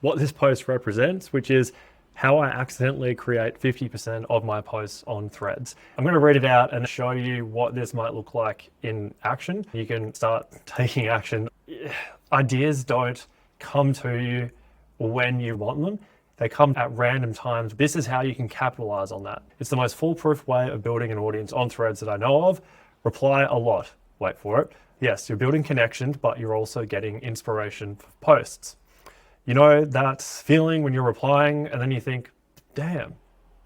what this post represents, which is how I accidentally create 50% of my posts on Threads. I'm going to read it out and show you what this might look like in action. You can start taking action. Ideas don't come to you when you want them. They come at random times. This is how you can capitalize on that. It's the most foolproof way of building an audience on Threads that I know of. Reply a lot. Wait for it. Yes, you're building connections, but you're also getting inspiration for posts. You know that feeling when you're replying and then you think, damn,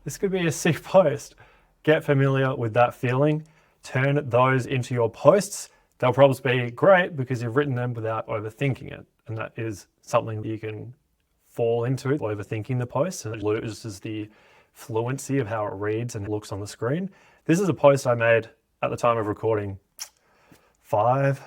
this could be a sick post. Get familiar with that feeling. Turn those into your posts. They'll probably be great because you've written them without overthinking it. And that is something that you can fall into, overthinking the post, and it loses the fluency of how it reads and looks on the screen. This is a post I made at the time of recording 6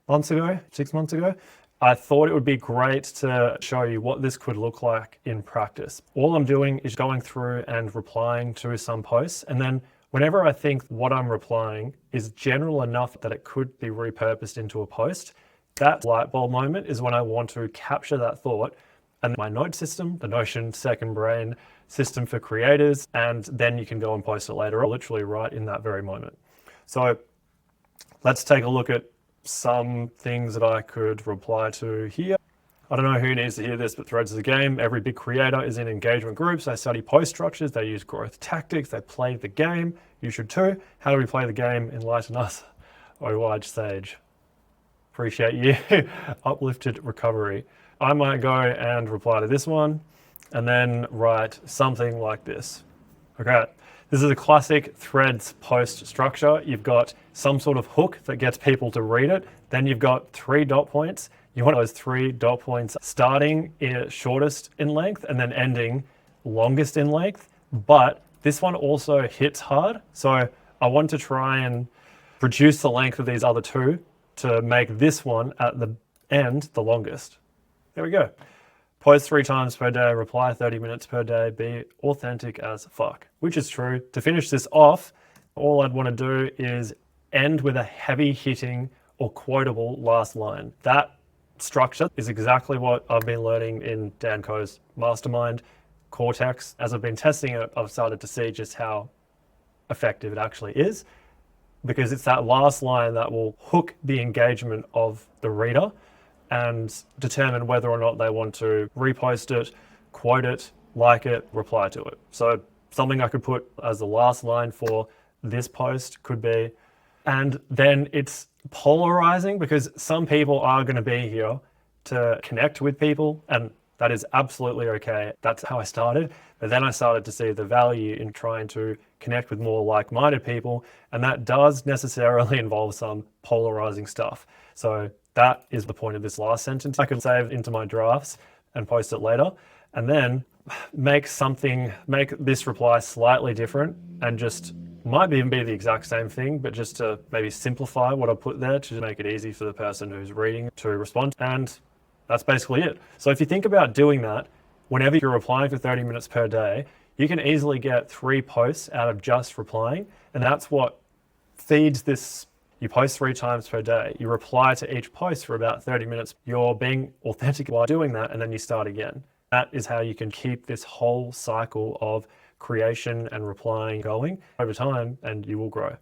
months ago. I thought it would be great to show you what this could look like in practice. All I'm doing is going through and replying to some posts, and then whenever I think what I'm replying is general enough that it could be repurposed into a post, that light bulb moment is when I want to capture that thought and my note system, the Notion second brain system for creators, and then you can go and post it later, or literally right in that very moment. So let's take a look at some things that I could reply to here. I don't know who needs to hear this, but Threads is a game. Every big creator is in engagement groups. They study post structures. They use growth tactics. They play the game. You should too. How do we play the game? Enlighten us, O wide sage. Appreciate you. Uplifted recovery. I might go and reply to this one and then write something like this. Okay, this is a classic Threads post structure. You've got some sort of hook that gets people to read it. Then you've got 3 dot points. You want those 3 dot points starting in shortest in length and then ending longest in length. But this one also hits hard. So I want to try and reduce the length of these other 2 to make this one at the end the longest. There we go. Post 3 times per day, reply 30 minutes per day, be authentic as fuck, which is true. To finish this off, all I'd want to do is end with a heavy hitting or quotable last line. That structure is exactly what I've been learning in Dan Koh's mastermind, Cortex. As I've been testing it, I've started to see just how effective it actually is, because it's that last line that will hook the engagement of the reader and determine whether or not they want to repost it, quote it, like it, reply to it. So something I could put as the last line for this post could be, and then it's polarizing because some people are going to be here to connect with people, and that is absolutely okay. That's how I started. But then I started to see the value in trying to connect with more like-minded people, and that does necessarily involve some polarizing stuff. So that is the point of this last sentence. I could save it into my drafts and post it later, and then make this reply slightly different, and just might even be the exact same thing, but just to maybe simplify what I put there to make it easy for the person who's reading to respond. And that's basically it. So if you think about doing that, whenever you're replying for 30 minutes per day, you can easily get 3 posts out of just replying. And that's what feeds this. You post 3 times per day. You reply to each post for about 30 minutes. You're being authentic while doing that, and then you start again. That is how you can keep this whole cycle of creation and replying going over time, and you will grow.